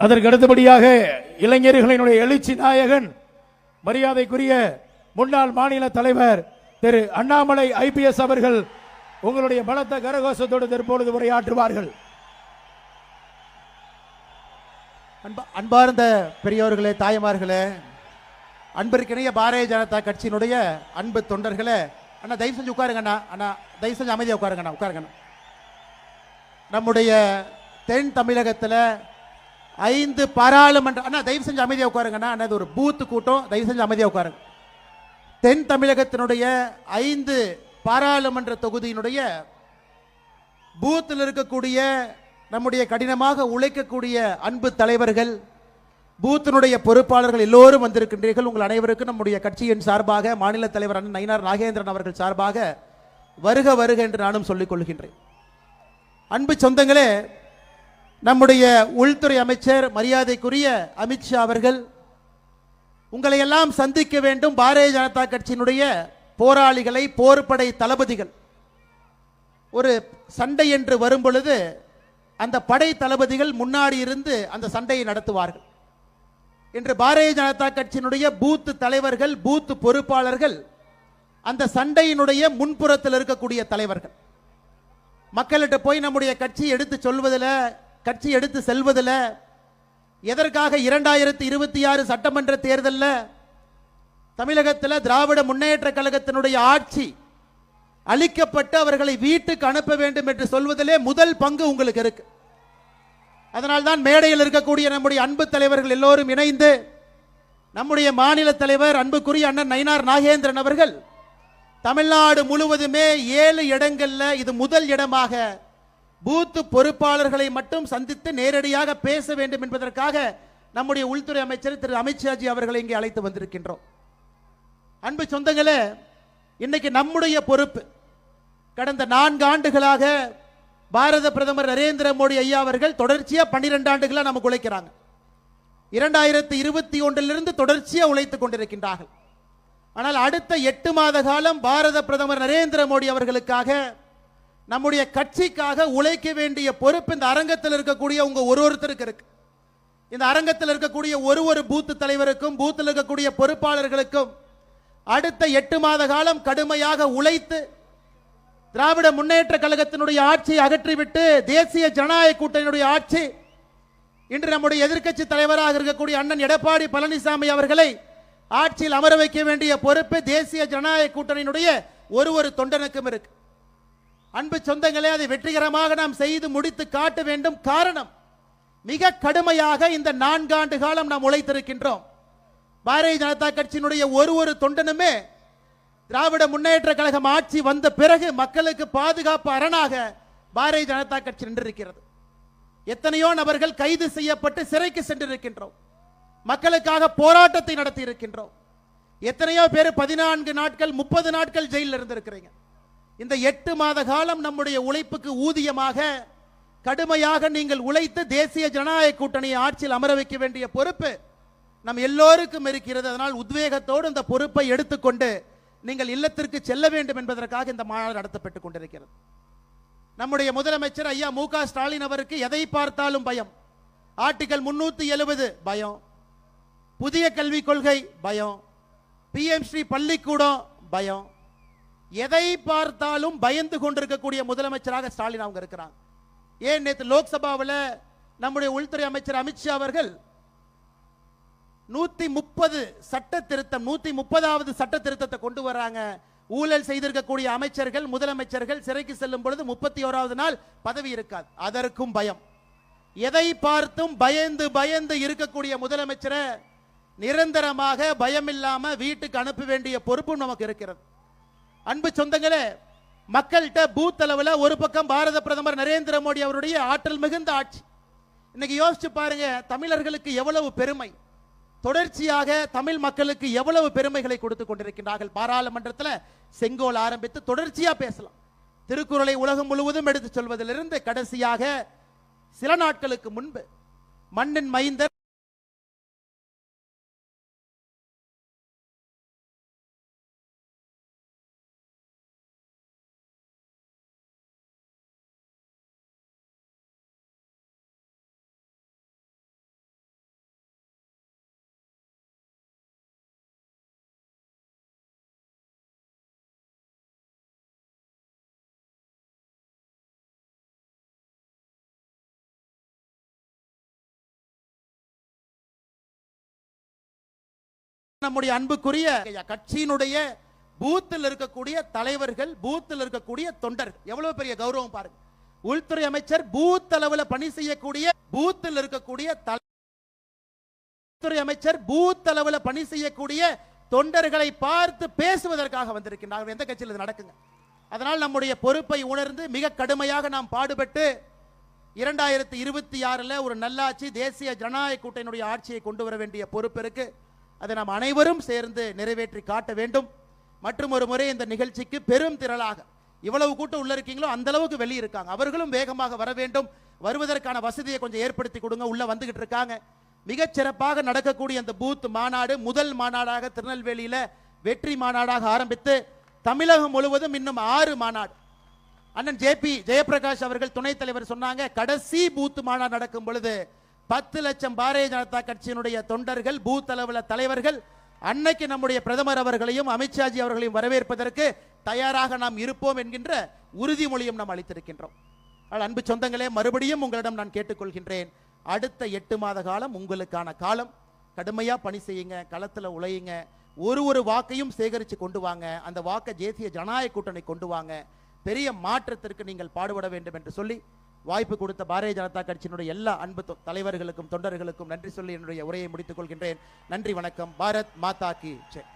அதற்கு அடுத்தபடியாக இளைஞர்களினுடைய எழுச்சி நாயகன் மரியாதைக்குரிய முன்னாள் மாநில தலைவர் திரு அண்ணாமலை IPS அவர்கள் உங்களுடைய பலத்த கரகோஷத்தோடு தற்பொழுது உரையாற்றுவார்கள். அன்பார்ந்த பெரியோர்களே, தாய்மார்களே, அன்பிற்கிணைய பாரதிய ஜனதா கட்சியினுடைய அன்பு தொண்டர்களே, அண்ணா தயவு செஞ்சு உட்காருங்கண்ணா. அண்ணா தயவு செஞ்சு அமைதியாக உட்காருங்கண்ணா, உட்காருங்கண்ணா. நம்முடைய தென் தமிழகத்தில் 5 பாராளுமன்ற, அண்ணா தயவு செஞ்சு அமைதியாக உட்காருங்கண்ணா. அண்ணா இது ஒரு பூத்து கூட்டம், தயவு செஞ்சு அமைதியாக உட்காருங்க. தென் தமிழகத்தினுடைய 5 பாராளுமன்ற தொகுதியினுடைய பூத்தில் இருக்கக்கூடிய நம்முடைய கடினமாக உழைக்கக்கூடிய அன்பு தலைவர்கள், பூத்தினுடைய பொறுப்பாளர்கள் எல்லோரும் வந்திருக்கின்றீர்கள். உங்கள் அனைவருக்கும் நம்முடைய கட்சியின் சார்பாக மாநில தலைவர் அண்ணன் நயினார் நாகேந்திரன் அவர்கள் சார்பாக வருக வருக என்று நானும் சொல்லிக் கொள்கின்றேன். அன்பு சொந்தங்களே, நம்முடைய உள்துறை அமைச்சர் மரியாதைக்குரிய அமித்ஷா அவர்கள் உங்களை எல்லாம் சந்திக்க வேண்டும். பாரதிய ஜனதா கட்சியினுடைய போராளிகளை, போர்படை தளபதிகள் ஒரு சண்டை என்று வரும் பொழுது அந்த படை தளபதிகள் முன்னாடி இருந்து அந்த சண்டையை நடத்துவார்கள். இன்று பாரதிய ஜனதா கட்சியினுடைய பூத்து தலைவர்கள், பூத்து பொறுப்பாளர்கள் அந்த சண்டையினுடைய முன்புறத்தில் இருக்கக்கூடிய தலைவர்கள். மக்கள்கிட்ட போய் நம்முடைய கட்சி எடுத்து சொல்வதில், கட்சி எடுத்து செல்வதில், எதற்காக 2026 சட்டமன்ற தேர்தலில் தமிழகத்தில் திராவிட முன்னேற்ற கழகத்தினுடைய ஆட்சி அளிக்கப்பட்டு அவர்களை வீட்டுக்கு அனுப்ப வேண்டும் என்று சொல்வதிலே முதல் பங்கு உங்களுக்கு இருக்கு. அதனால்தான் மேடையில் இருக்கக்கூடிய நம்முடைய அன்பு தலைவர்கள் எல்லோரும் இணைந்து நம்முடைய மாநில தலைவர் அன்புக்குரிய அண்ணன் நயினார் நாகேந்திரன் அவர்கள் தமிழ்நாடு முழுவதுமே 7 இடங்கள்ல இது முதல் இடமாக பூத்து பொறுப்பாளர்களை மட்டும் சந்தித்து நேரடியாக பேச வேண்டும் என்பதற்காக நம்முடைய உள்துறை அமைச்சர் திரு அமித்ஷாஜி அவர்களை இங்கே அழைத்து வந்திருக்கின்றோம். அன்பு சொந்தங்களே, இன்னைக்கு நம்முடைய பொறுப்பு, கடந்த 4 ஆண்டுகளாக பாரத பிரதமர் நரேந்திர மோடி ஐயா அவர்கள் தொடர்ச்சியா 12 ஆண்டுகளா நமக்கு உழைக்கிறாங்க. 2021 தொடர்ச்சியா உழைத்துக் கொண்டிருக்கின்றார்கள். ஆனால் அடுத்த 8 மாத காலம் பாரத பிரதமர் நரேந்திர மோடி அவர்களுக்காக, நம்முடைய கட்சிக்காக உழைக்க வேண்டிய பொறுப்பு இந்த அரங்கத்தில் இருக்கக்கூடிய உங்க ஒருத்தருக்கு இருக்கு. இந்த அரங்கத்தில் இருக்கக்கூடிய ஒரு பூத்து தலைவருக்கும், பூத்தில் இருக்கக்கூடிய பொறுப்பாளர்களுக்கும் அடுத்த 8 மாத காலம் கடுமையாக உழைத்து திராவிட முன்னேற்ற கழகத்தினுடைய ஆட்சியை அகற்றிவிட்டு தேசிய ஜனநாயக கூட்டணியுடைய ஆட்சி, இன்று நம்முடைய எதிர்க்கட்சி தலைவராக இருக்கக்கூடிய அண்ணன் எடப்பாடி பழனிசாமி அவர்களை ஆட்சியில் அமர வைக்க வேண்டிய பொறுப்பு தேசிய ஜனநாயக கூட்டணியினுடைய ஒரு தொண்டனுக்கும் இருக்கு. அன்பு சொந்தங்களே, அதை வெற்றிகரமாக நாம் செய்து முடித்து காட்ட வேண்டும். காரணம், மிக கடுமையாக இந்த 4 ஆண்டு காலம் நாம் உழைத்திருக்கின்றோம். பாரதிய ஜனதா கட்சியினுடைய ஒரு தொண்டனுமே திராவிட முன்னேற்ற கழகம் ஆட்சி வந்த பிறகு மக்களுக்கு பாதுகாப்பு அரணாக பாரதிய ஜனதா கட்சி நின்றிருக்கிறது. எத்தனையோ நபர்கள் கைது செய்யப்பட்டு சிறைக்கு சென்றிருக்கின்றோம். மக்களுக்காக போராட்டத்தை நடத்தி இருக்கின்றோம். எத்தனையோ பேர் 14 நாட்கள் 30 நாட்கள் ஜெயிலில் இருந்திருக்கிறீங்க. இந்த 8 மாத காலம் நம்முடைய உழைப்புக்கு ஊதியமாக கடுமையாக நீங்கள் உழைத்து தேசிய ஜனநாயக கூட்டணியை ஆட்சியில் அமர வைக்க வேண்டிய பொறுப்பு நம் எல்லோருக்கும் இருக்கிறது. அதனால் உத்வேகத்தோடு இந்த பொறுப்பை எடுத்துக்கொண்டு நீங்கள் இல்லத்திற்கு செல்ல வேண்டும் என்பதற்காக இந்த மாநாடு நடத்தப்பட்டுக் கொண்டிருக்கிறது. நம்முடைய முதலமைச்சர் ஐயா மு க ஸ்டாலின் அவருக்கு எதை பார்த்தாலும் பயம். ஆர்டிகல் 370 பயம், புதிய கல்விக் கொள்கை பயம், PM ஸ்ரீ பள்ளிக்கூடம் பயம், எதை பார்த்தாலும் பயந்து கொண்டிருக்கக்கூடிய முதலமைச்சராக ஸ்டாலின் அவங்க இருக்கிறாங்க. ஏன் நேற்று லோக்சபாவில் நம்முடைய உள்துறை அமைச்சர் அமித்ஷா அவர்கள் 130 சட்ட திருத்தம், 130வது சட்ட திருத்தத்தை கொண்டு வராங்க. ஊழல் செய்திருக்கக்கூடிய அமைச்சர்கள், முதலமைச்சர்கள் சிறைக்கு செல்லும் பொழுது 31வது நாள் பதவி இருக்காது. அதற்கும் பயம். எதை பார்த்தும் பயந்து இருக்கக்கூடிய முதலமைச்சரை நிரந்தரமாக பயமில்லாம வீட்டுக்கு அனுப்ப வேண்டிய பொறுப்பும் நமக்கு இருக்கிறது. அன்பு சொந்தங்களே, மக்கள்கிட்ட பூத் அளவில் ஒரு பக்கம் பாரத பிரதமர் நரேந்திர மோடி அவருடைய ஆற்றல் மிகுந்த ஆட்சி. இன்னைக்கு யோசிச்சு பாருங்க, தமிழர்களுக்கு எவ்வளவு பெருமை, தொடர்ச்சியாக தமிழ் மக்களுக்கு எவ்வளவு பெருமைகளை கொடுத்து கொண்டிருக்கின்றார்கள். பாராளுமன்றத்தில் செங்கோல் ஆரம்பித்து தொடர்ச்சியா பேசலாம். திருக்குறளை உலகம் முழுவதும் எடுத்து சொல்வதிலிருந்து கடைசியாக சில நாட்களுக்கு முன்பு மண்ணின் மைந்தர் நம்முடைய அன்புக்குரிய கட்சியினுடைய பூத்தில் இருக்கக்கூடிய தலைவர்கள், பூத்தில் இருக்கக்கூடிய தொண்டர்கள், எவ்வளவு பெரிய கௌரவம் பாருங்க. உள்துறை அமைச்சர் பூத் அளவில் பணி செய்யக்கூடிய, பூத்தில் இருக்கக்கூடிய உள்துறை அமைச்சர் பூத் அளவில் பணி செய்யக்கூடிய தொண்டர்களை பார்த்து பேசுவதற்காக வந்திருக்கின்றார்கள். எந்த கட்சியில் இது நடக்குங்க? அதனால் நம்முடைய பொறுப்பை உணர்ந்து மிக கடுமையாக நாம் பாடுபட்டு 2026 ஒரு நல்லாட்சி, தேசிய ஜனநாயக கூட்டணியுடைய ஆட்சியை கொண்டு வர வேண்டிய பொறுப்பு இருக்கு. அதை நாம் அனைவரும் சேர்ந்து நிறைவேற்றி காட்ட வேண்டும். மற்றும் ஒரு முறை இந்த நிகழ்ச்சிக்கு பெரும் திரளாக இவ்வளவு கூட்டம் உள்ள இருக்கீங்களோ அந்த அளவுக்கு வெளியே இருக்காங்க, அவர்களும் வேகமாக வர வேண்டும். வருவதற்கான வசதியை கொஞ்சம் ஏற்படுத்தி கொடுங்க. உள்ள வந்துகிட்டு இருக்காங்க. மிகச் சிறப்பாக நடக்கக்கூடிய அந்த பூத் மாநாடு முதல் மாநாடாக திருநெல்வேலியில வெற்றி மாநாடாக ஆரம்பித்து தமிழகம் முழுவதும் இன்னும் 6 மாநாடு. அண்ணன் ஜேபி ஜெயபிரகாஷ் அவர்கள் துணைத் தலைவர் சொன்னாங்க, கடைசி பூத் மாநாடு நடக்கும் பொழுது 10 லட்சம் பாரதிய ஜனதா கட்சியினுடைய தொண்டர்கள், பூத் அளவில் தலைவர்கள் அன்னைக்கு நம்முடைய பிரதமர் அவர்களையும் அமித்ஷாஜி அவர்களையும் வரவேற்பதற்கு தயாராக நாம் இருப்போம் என்கின்ற உறுதிமொழியும் நாம் அளித்திருக்கின்றோம். அன்பு சொந்தங்களே, மறுபடியும் உங்களிடம் நான் கேட்டுக்கொள்கின்றேன், அடுத்த 8 மாத காலம் உங்களுக்கான காலம். கடுமையா பணி செய்யுங்க, களத்தில் உழையுங்க, ஒரு வாக்கையும் சேகரித்து கொண்டு வாங்க. அந்த வாக்கை தேசிய ஜனநாயக கூட்டணி கொண்டு வாங்க. பெரிய மாற்றத்திற்கு நீங்கள் பாடுபட வேண்டும் என்று சொல்லி வாய்ப்பு கொடுத்த பாரதிய ஜனதா கட்சியினுடைய எல்லா அன்பு தலைவர்களுக்கும் தொண்டர்களுக்கும் நன்றி சொல்லி என்னுடைய உரையை முடித்துக் கொள்கின்றேன். நன்றி, வணக்கம். பாரத் மாதா கி ஜெய்.